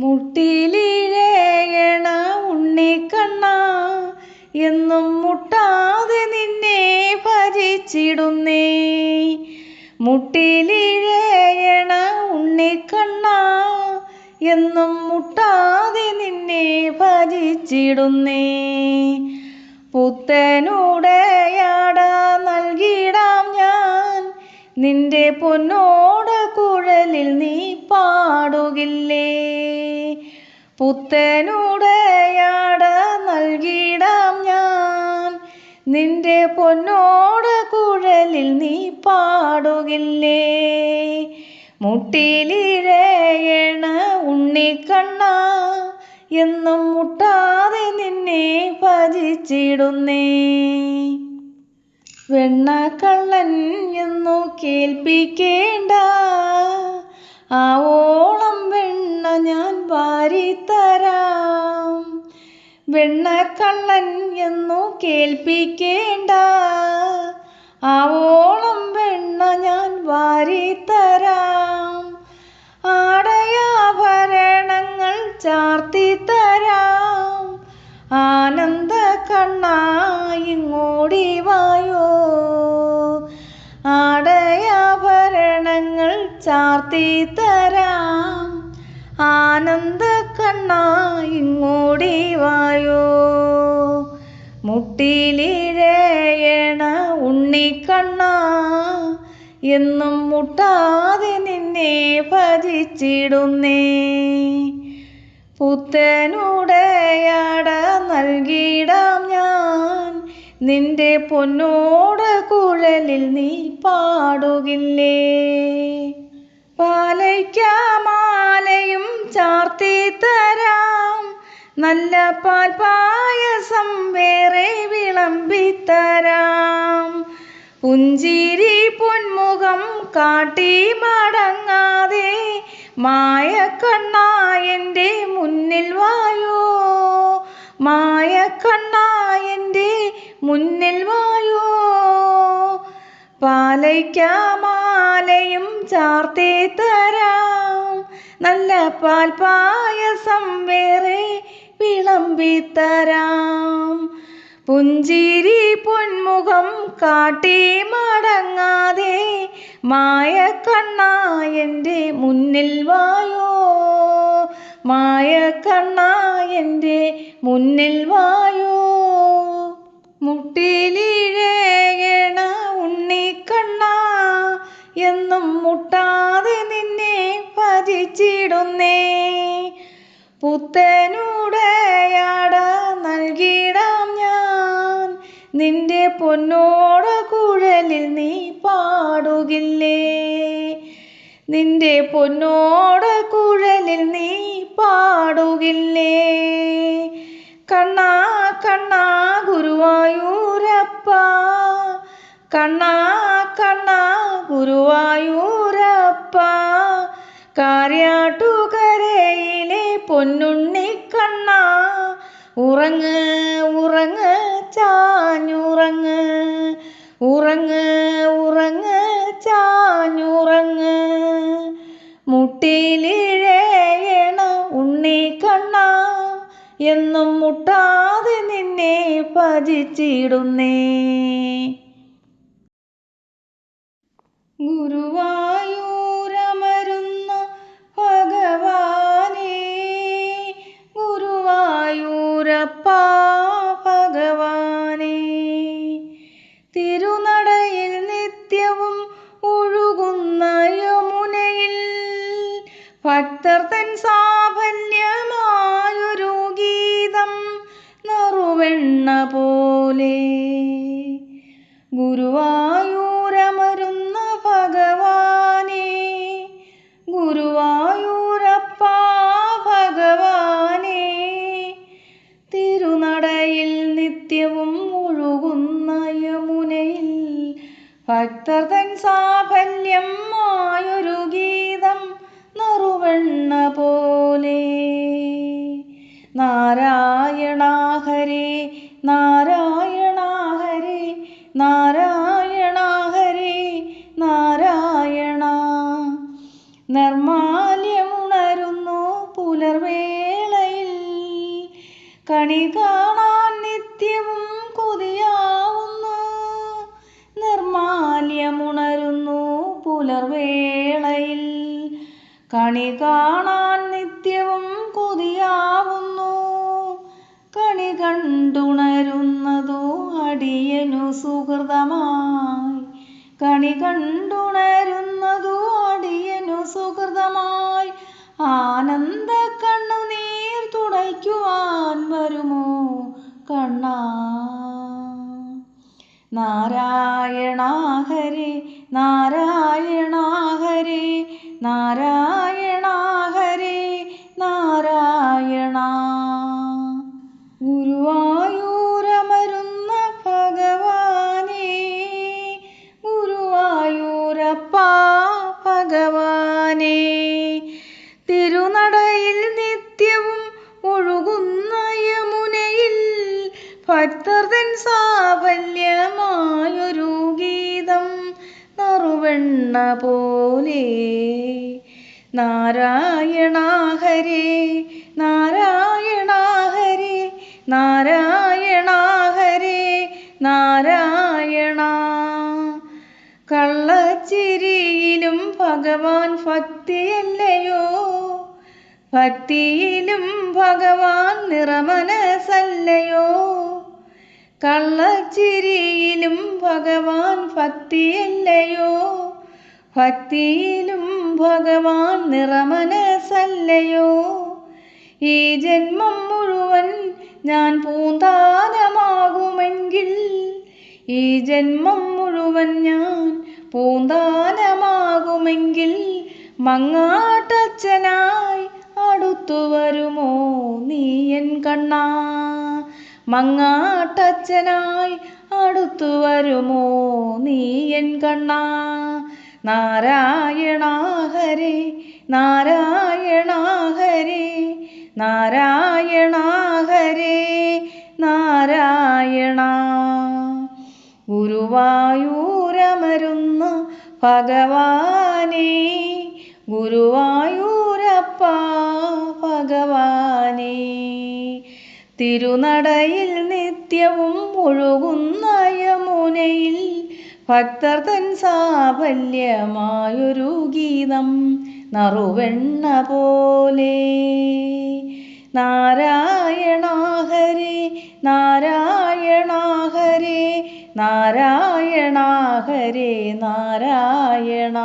മുട്ടിലിഴയണ ഉണ്ണിക്കണ്ണ എന്നും മുട്ടാതെ നിന്നെ ഭജിച്ചിടുന്നേ. മുട്ടിലിഴയണ ഉണ്ണിക്കണ്ണ എന്നും മുട്ടാതെ നിന്നെ ഭജിച്ചിടുന്നേ. പുത്തനുടയാട നൽകിടാം ഞാൻ നിന്റെ പൊന്നോട കുഴലിൽ നീ പാടുകില്ലേ. പുത്തനുടയാട നൽകിടാം ഞാൻ നിന്റെ പൊന്നോട കുഴലിൽ നീ പാടുകില്ലേ. മുട്ടിലിഴയണ ഉണ്ണിക്കണ്ണ എന്നും മുട്ടാതെ നിന്നെ ഭജിച്ചിടുന്നേ. വെണ്ണക്കള്ളൻ എന്നു കേൾപ്പിക്കേണ്ട ആവോളം വെണ്ണ ഞാൻ വാരിത്തരാം. വെണ്ണക്കള്ളൻ എന്നു കേൾപ്പിക്കേണ്ട ആവോളം വെണ്ണ ഞാൻ വാരിത്തരാം. ആടയാഭരണങ്ങൾ ചാർത്തിത്തരാം. ആനന്ദ കണ്ണാ ഇങ്ങോടി വായോ. ആടയാഭരണങ്ങൾ ചാർത്തിത്തരാം. ആനന്ദ കണ്ണാ ഇങ്ങോടി വായോ. മുട്ടിലിഴയണ ഉണ്ണിക്കണ്ണ എന്നും മുട്ടാതെ നിന്നെ ഭജിച്ചിടുന്നേ. പുത്തനുടയാട നൽകിടാം ഞാൻ നിന്റെ പൊന്നോട കുഴലിൽ നീ പാടുകില്ലേ. പാലയ്ക്കാമാലയും ചാർത്തിത്തരാം. നല്ല പാൽപായസം വേറെ വിളമ്പിത്തരാം. പുഞ്ചിരി പൊന്മുഖം കാട്ടി മടങ്ങാതെ മായക്കണ്ണാ എൻ്റെ മുന്നിൽ വായോ. മായക്കണ്ണാ എൻ്റെ മുന്നിൽ വായോ. പാലയ്ക്കാമാലയും ചാർത്തിത്തരാം. നല്ല പാൽപായസം വേറെ വിളമ്പിത്തരാം. പുഞ്ചിരി പൊന്മുഖം കാട്ടി മടങ്ങാതെ മായക്കണ്ണാ എൻ്റെ മുന്നിൽ വായോ. മായക്കണ്ണാ എൻ്റെ മുന്നിൽ വായോ. മുട്ടിലിഴയണ ഉണ്ണിക്കണ്ണ എന്നും മുട്ടാതെ നിന്നെ ഭജിച്ചിടുന്നേ. പുത്തനുടയാട നൽകിടാം ഞാൻ നിന്റെ പൊന്നോട കുഴലിൽ നീ പാടുകില്ലേ. നിന്റെ പൊന്നോട കുഴലിൽ നീ പാടുകില്ലേ. കണ്ണാ കണ്ണാ ഗുരുവായൂരപ്പ. കണ്ണാ കണ്ണാ ഗുരുവായൂരപ്പ. കാര്യാട്ടുകരയിലെ പൊന്നുണ്ണിക്കണ്ണ ഉറങ്ങ് ഉറങ്ങ് ചാഞ്ഞുറങ്ങ്. ഉറങ്ങ് ഉറങ്ങ് ചാഞ്ഞുറങ്ങ്. മുട്ടിലിഴയണ ഉണ്ണിക്കണ്ണ എന്നും മുട്ടാതെ നിന്നെ ഭജിച്ചിടുന്നേ. ഗുരുവായൂരമരുന്ന ഭഗവാനേ. ഗുരുവായൂരപ്പ ഭഗവാനേ. തിരുനടയിൽ നിത്യവും ഒഴുകുന്ന യമുനയിൽ ഭക്തർ തൻ സാഫല്യമായൊരു ഗീതം നറുവെണ്ണ പോലെ. ഗുരുവായൂരമരുന്ന ഭഗവാനേ. ഗുരുവായൂരപ്പ ഭഗവാനേ. തിരുനടയിൽ നിത്യവും ഒഴുകുന്ന യമുനയിൽ ഭക്തർ തൻ സാഫല്യം ആയൊരു ഗീതം നറുവെണ്ണ പോലെ. നാരായണ ഹരേ നാരായണ ഹരേ നാരായണ ഹരേ നാരായണ. നിർമാല്യമുണരുന്നു പുലർവേ കണി കാണാൻ നിത്യവും കൊതിയാവുന്നു. നിർമാല്യമുണരുന്നു പുലർവേളയിൽ. കണി കാണാൻ നിത്യവും കൊതിയാവുന്നു. കണി കണ്ടുണരുന്നതോ അടിയനു സുഹൃതമായി. കണി കണ്ടുണരുന്നതോ അടിയനു സുഹൃതമായി. ആനന്ദ കണ്ണുനീർ തുടയ്ക്കുവാൻ വരുമോ കണ്ണാ. നാരായണ ഹരേ നാരായണ ഹരേ നാരായണ ഹരേ നാരായണ. ഗുരുവായൂരമരുന്ന ഭഗവാനേ, ഗുരുവായൂരപ്പ ഭഗവാനേ. തിരുനടയിൽ നിത്യവും ഒഴുകുന്ന യമുനയിൽ ഭക്തർ തൻ സാഫല്യമായൊരു ഗീതം നറുവെണ്ണ പോലെ. നാരായണ ഹരേ നാരായണ ഹരേ നാരായണ ഹരേ നാരായണ. കള്ളച്ചിരിയിലും ഭഗവാൻ ഭക്തിയല്ലയോ. ഭക്തിയിലും ഭഗവാൻ നിറമനസല്ലയോ. കള്ളച്ചിരിയിലും ഭഗവാൻ ഭക്തിയല്ലയോ. ഭക്തിയിലും ഭഗവാൻ നിറമനസല്ലയോ. ഈ ജന്മം മുഴുവൻ ഞാൻ പൂന്താനമാകുമെങ്കിൽ, ഈ ജന്മം മുഴുവൻ ഞാൻ പൂന്താനമാകുമെങ്കിൽ, മങ്ങാട്ടച്ഛനായി അടുത്തു വരുമോ നീയൻ കണ്ണാ. മങ്ങാട്ടച്ഛനായി അടുത്തു വരുമോ നീയൻ കണ്ണാ. നാരായണ ഹരേ നാരായണ ഹരേ നാരായണ ഹരേ നാരായണ. ഗുരുവായൂരമരുന്ന ഭഗവാനേ, ഗുരുവായൂരപ്പ ഭഗവാനേ. തിരുനടയിൽ നിത്യവും ഒഴുകുന്ന യമുനയിൽ ഭക്തർ തൻ സാഫല്യമായൊരു ഗീതം നറുവെണ്ണ പോലെ. നാരായണ ഹരേ നാരായണ ഹരേ നാരായണ ഹരേ നാരായണ.